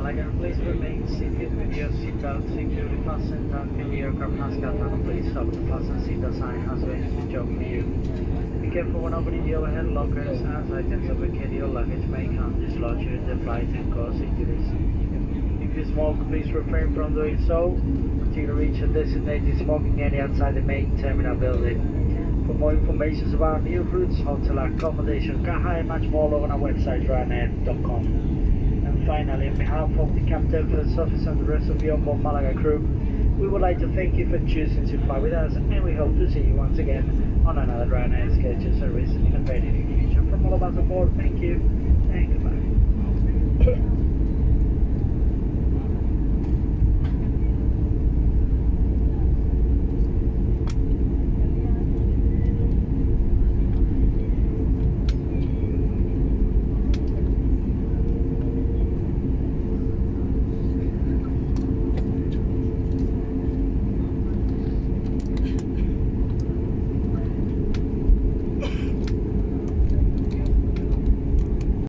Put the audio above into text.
Malaga, please remain seated with your seatbelt securely fastened until the aircraft has gotten. Please stop the fasten seatbelt sign has been joking you. Be careful when opening the overhead lockers as items of your luggage may come dislodged during the flight and cause injuries. If you smoke, please refrain from doing so until you reach a designated smoking area outside the main terminal building. For more information about new routes, hotel accommodation, car hire, and much more, log on our website ryanair.com. And finally, on behalf of the captain, first officer, and the rest of the onboard Malaga crew, we would like to thank you for choosing to fly with us, and we hope to see you once again on another Ryanair scheduled service in a very near future. From all of us aboard, thank you.